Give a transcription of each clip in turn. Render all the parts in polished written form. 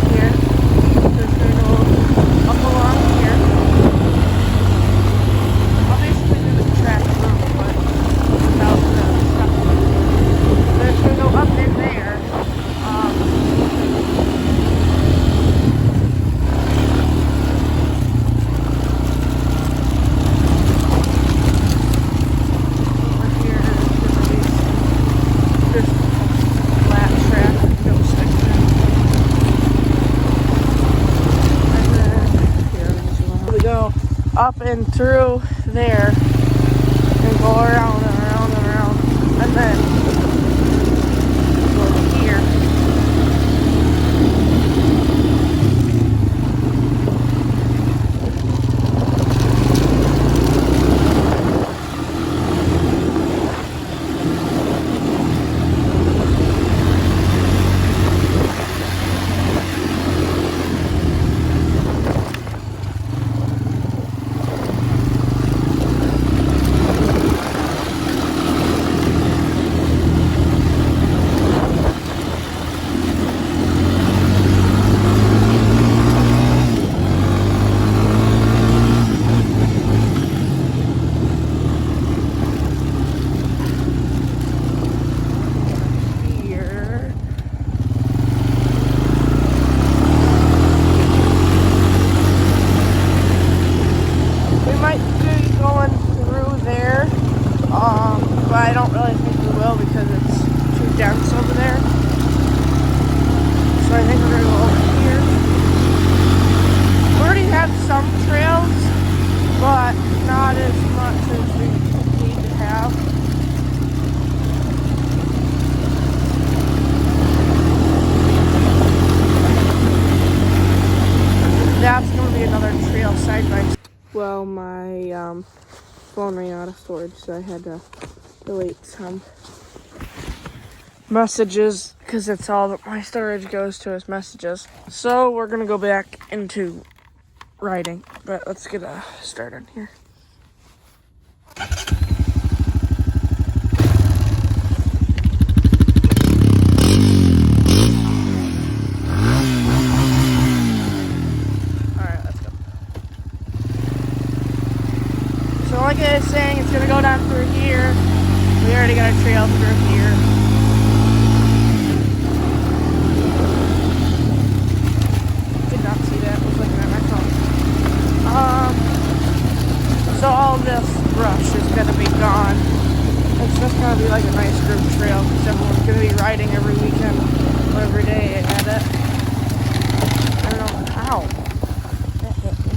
down here. Just gonna go up along here. I'll basically do the track road, but without the stuff. Then it's gonna go up in there. Up and through there and go around and around and around and then go here. But I don't really think we will because it's too dense over there. So I think we're gonna go over here. We already have some trails, but not as much as we need to have. That's gonna be another trail side by side. Well, my phone ran out of storage, so I had to delete some messages because it's all that my storage goes to is messages. So we're gonna go back into riding, but let's get started here. Alright, let's go. So like I was saying, it's gonna go down through here. We already got a trail through here. Did not see that. I was looking at my phone. So all this brush is gonna be gone. It's just gonna be like a nice group trail because everyone's gonna be riding every weekend or every day at it. I don't know how. That hit me.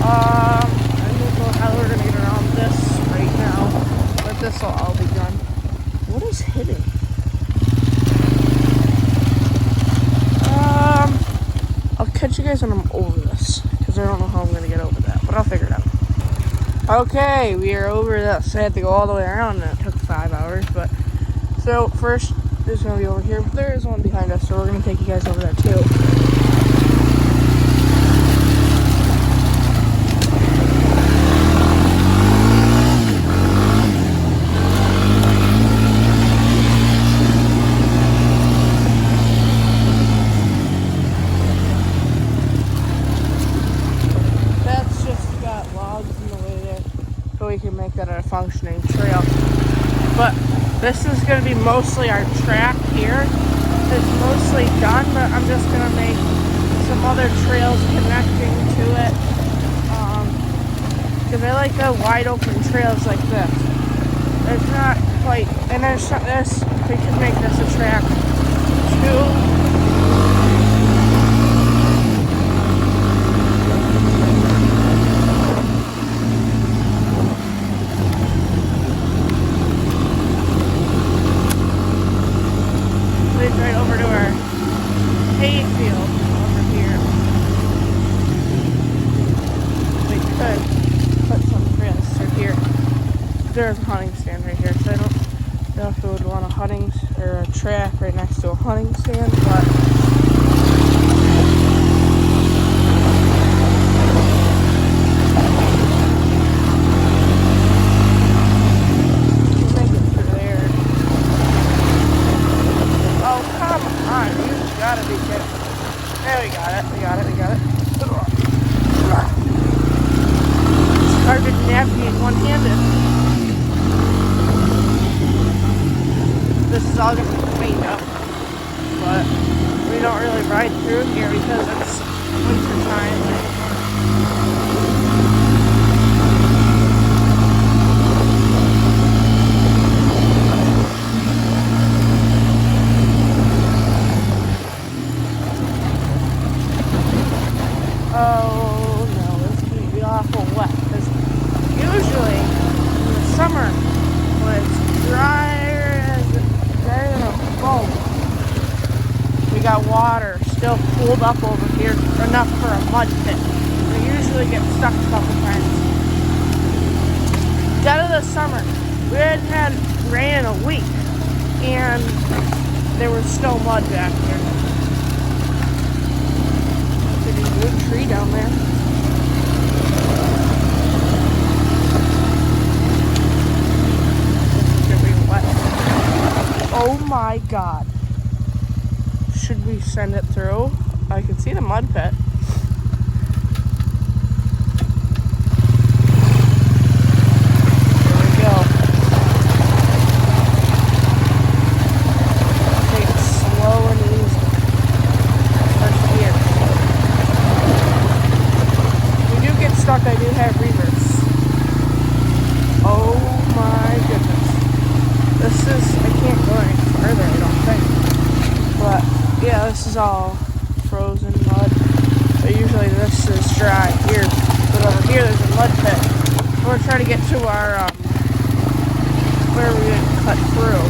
I don't know how we're gonna get around this right now. This will all be done. What is hitting? I'll catch you guys when I'm over this because I don't know how I'm gonna get over that, but I'll figure it out. Okay, we are over this. I had to go all the way around and it took 5 hours, but so first there's gonna be over here, but there is one behind us, so we're gonna take you guys over there too. We can make that a functioning trail. But this is going to be mostly our track here. It's mostly done, but I'm just going to make some other trails connecting to it. Because I like the wide open trails like this. There's not quite, and there's this, we could make this a track too. Right over to our hay field over here. We could put some trails through here. There's a hunting stand right here, so I don't know if we would want a hunting or a track right next to a hunting stand, but gotta be kidding. There, we got it. It's hard to navigate one-handed. This is all going to be cleaned up, but we don't really ride through here because it's winter time. Oh no, it's going to be awful wet because usually in the summer when it's drier than a bone, we got water still pooled up over here enough for a mud pit. We usually get stuck a couple times. Dead of the summer, we hadn't had rain in a week and there was still mud back here. Good tree down there. It's gonna be wet. Oh my god. Should we send it through? I can see the mud pit. There we go. Take it slow and easy. First gear. Stuck, I do have reverse. Oh my goodness. I can't go any further, I don't think. But yeah, this is all frozen mud. But usually this is dry here. But over here there's a mud pit. We're trying to get to our, where we didn't cut through.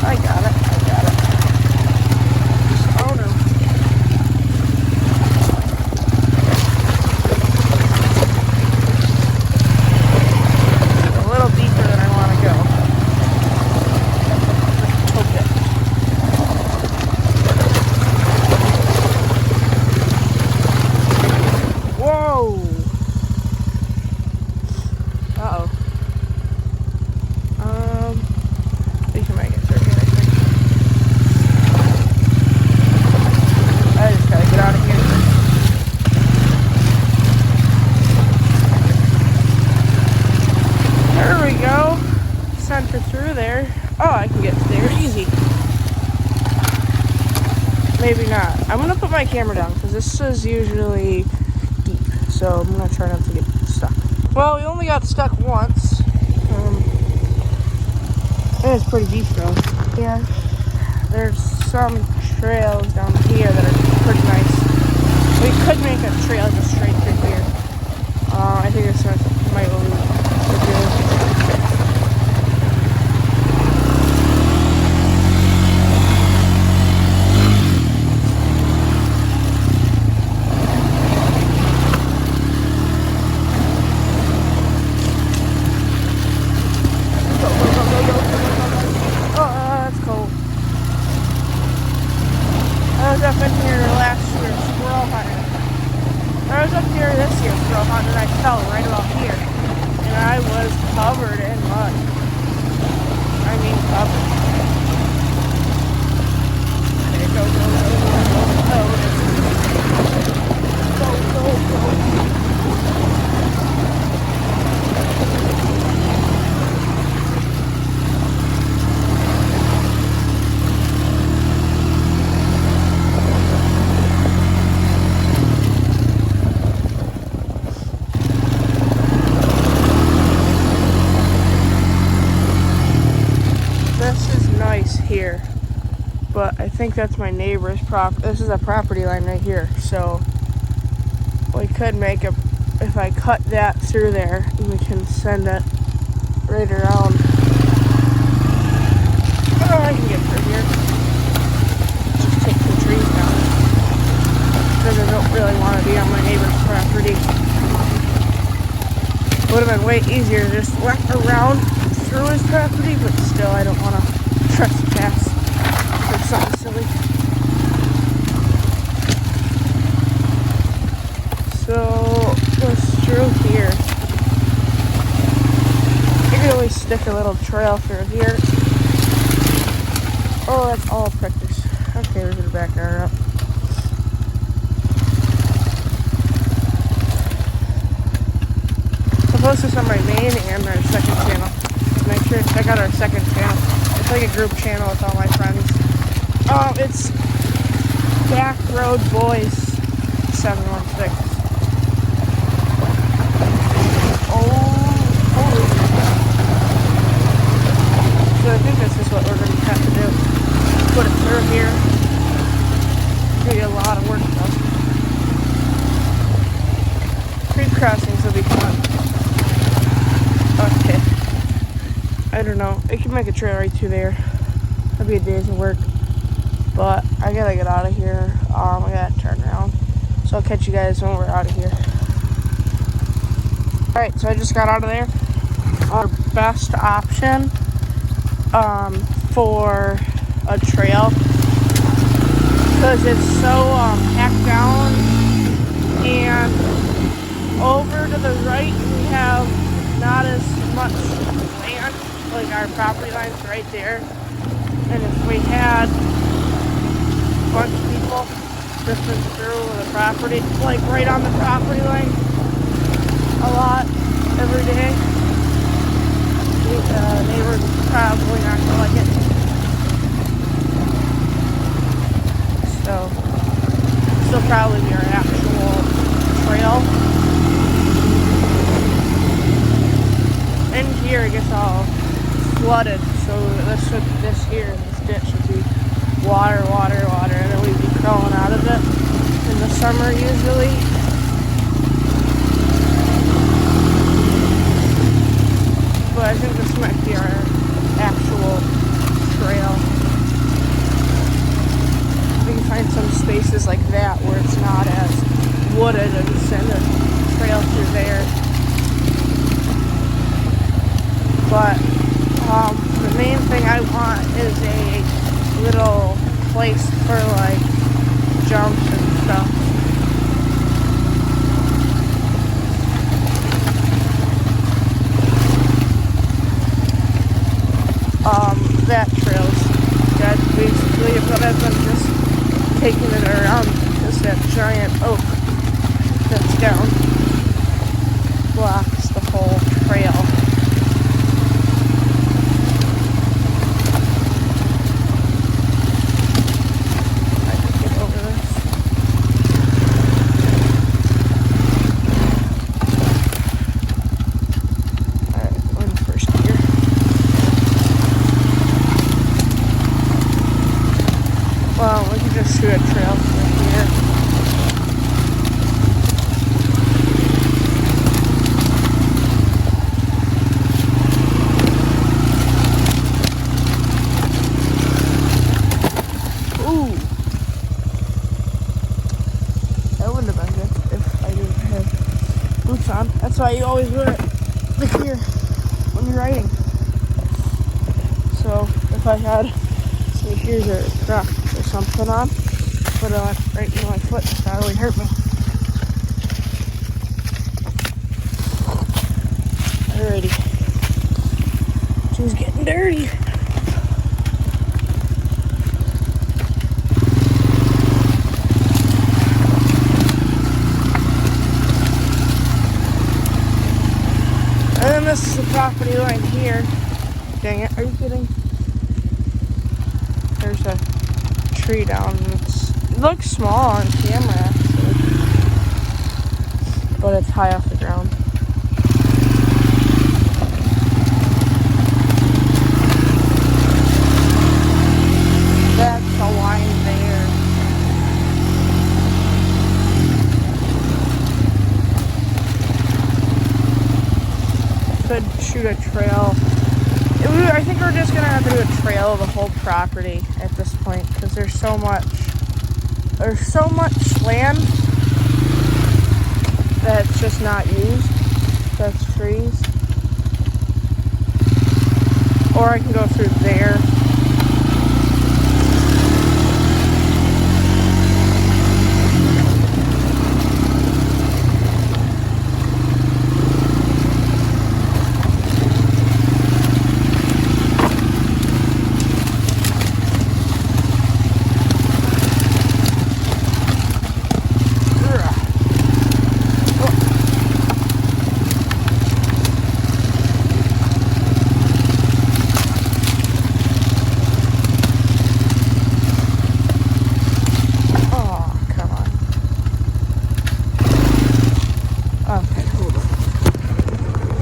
I got it. Oh no. A little deeper than I want to go. Okay. Whoa! Uh-oh. We can make it through here, I think. I just gotta get out of here. There we go. Sent her through there. Oh, I can get there easy. Maybe not. I'm gonna put my camera down because this is usually deep. So I'm gonna try not to get stuck. Well, we only got stuck once. It's pretty deep though. Yeah. There's some trails down here that are pretty nice. We could make a trail just straight through here. I think this might be good. I was up in here last year squirrel hunting. I was up here this year squirrel hunting and I fell right about here. And I was covered in mud. I mean covered. Okay, go. Here, but I think that's my neighbor's this is a property line right here, so we could make if I cut that through there, we can send it right around. Oh, I can get through here. Just take the trees down because I don't really want to be on my neighbor's property. It would have been way easier to just walk around through his property, but still I don't want to trespass or something silly. So goes through here. stick a little trail through here. Oh, that's all prickers. Okay, we're gonna back her up. I'll post this on my main and our second channel. Make sure to check out our second channel. It's like a group channel with all my friends. It's Back Road Boys 716. So I think this is what we're going to have to do. Put it through here. It's going to be a lot of work though. Creek crossings will be fun. Okay. I don't know. It can make a trail right through there. That'd be a day's of work. But I gotta get out of here. I gotta turn around. So I'll catch you guys when we're out of here. Alright, so I just got out of there. Our best option for a trail, because it's so packed down, and over to the right we have not as much land, like our property line's right there, and if we had a bunch of people drifting through the property, like right on the property line a lot every day, neighbors probably not gonna like it. So this will probably be our actual trail. In here it gets all flooded, so this here, this ditch should be water, and then we'd be crawling out of it in the summer usually. But I think this might be our actual trail. We can find some spaces like that where it's not as wooded and send a trail through there. But the main thing I want is a little place for like jumps and stuff. That trail's dead basically, but I've been just taking it around because that giant oak that's down blocks the whole trail. I can get over this. Alright, go in first gear. Well, we can just shoot a trail through here. Ooh. That wouldn't have been good if I didn't have boots on. That's why you always wear the gear when you're riding. So if I had, say, here's a Crocs or something on, put it on right in my foot, it probably hurt me. Alrighty. She's getting dirty. And then this is the property line here. Dang it, are you kidding? There's a tree down. It looks small on camera actually, but it's high off the ground. That's the line there. Could shoot a trail. I think we're just gonna have to do a trail of the whole property at this point, because there's so much land that's just not used. That's trees. Or I can go through there.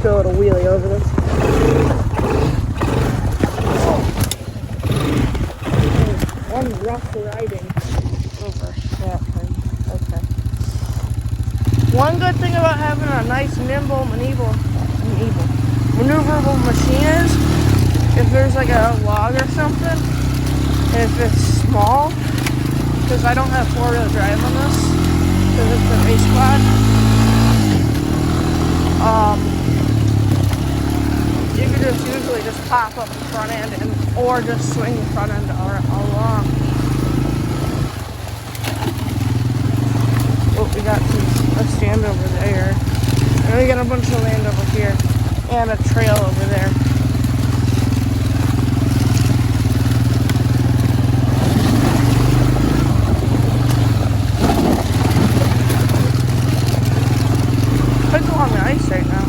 do a little wheelie over this. One rough riding over that thing. Okay. One good thing about having a nice, nimble, maneuverable machine is if there's like a log or something, and if it's small, because I don't have four-wheel drive on this, because it's a race quad. You can just usually just pop up the front end or just swing the front end along. Oh, we got a stand over there. And we got a bunch of land over here. And a trail over there. Could go on the ice right now.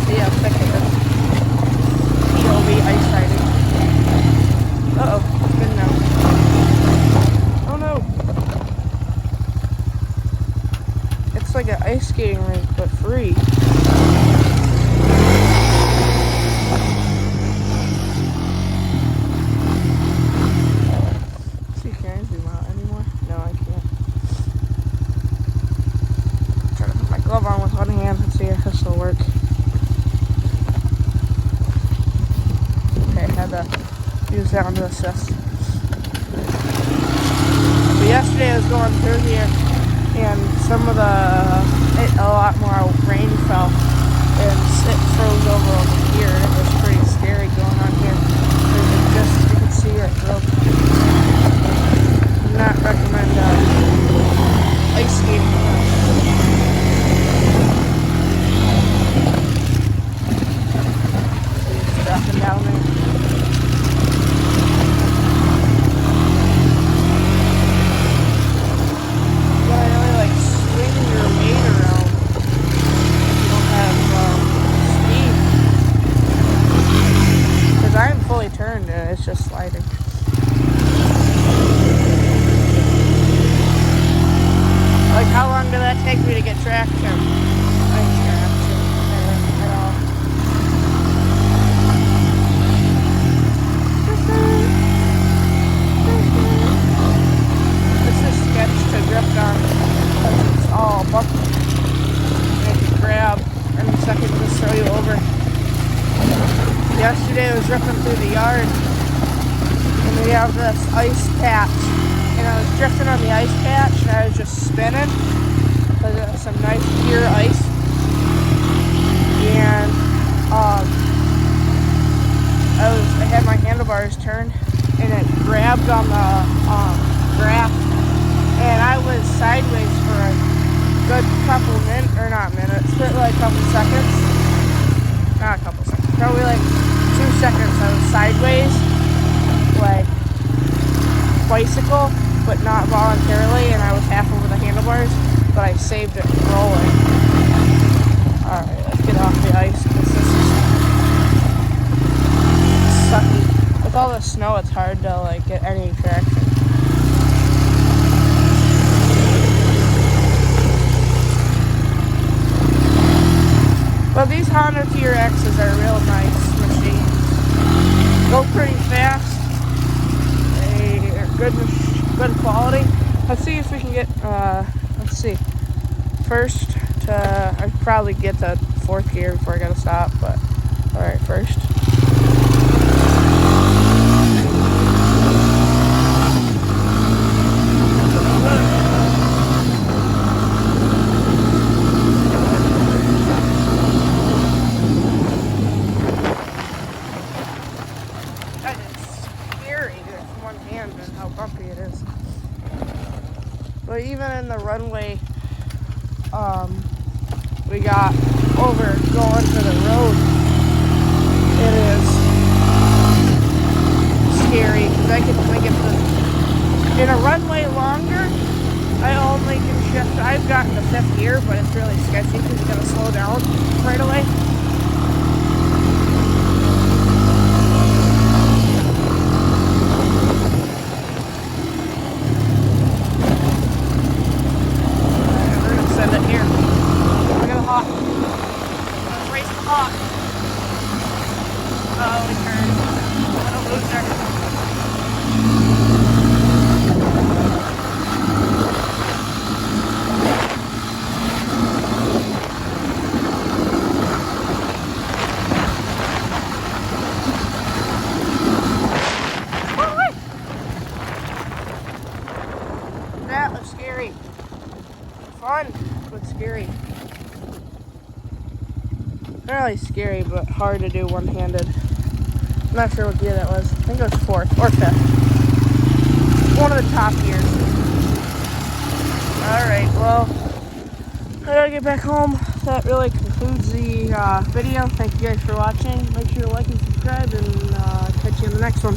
See how thick it is. POV ice riding. Uh-oh, it's good now. Oh no! It's like an ice skating rink, but free. Let's see, can I zoom out anymore? No, I can't. Try to put my glove on with one hand and see if this will work. Okay, I had to use sound to assist. But yesterday I was going through here, and a lot more rain fell, and it froze over here, and it was pretty scary going on here. You can see it broke. Do not recommend ice skating. It's dropping down there. Turned and it's just sliding. Like, how long did that take me to get traction? At all. This is sketch to drift on because it's all bumpy. I can grab any second to throw you over. Yesterday I was ripping through the yard, and we have this ice patch, and I was drifting on the ice patch, and I was just spinning, because it was some nice pure ice, and I had my handlebars turned, and it grabbed on the grass, and I was sideways for a good couple minutes, or not minutes, but like a couple seconds, not a couple seconds, probably like 2 seconds. I was sideways, like bicycle, but not voluntarily, and I was half over the handlebars, but I saved it from rolling. Alright, let's get off the ice, because this is sucky. With all the snow, it's hard to like get any traction. But these Honda TRXs are real nice machines. Go pretty fast. They are good quality. Let's see if we can get, let's see. First I'd probably get to 4th gear before I gotta stop, but alright, first. And how bumpy it is. But even in the runway we got over going to the road, it is scary because I can make it in a runway longer. I only can shift. I've gotten to 5th gear, but it's really sketchy because you gotta slow down right away. Send it here. Fun, but scary. Not really scary, but hard to do one-handed. I'm not sure what gear that was. I think it was 4th or 5th. One of the top gears. Alright, well, I gotta get back home. That really concludes the video. Thank you guys for watching. Make sure to like and subscribe, and catch you in the next one.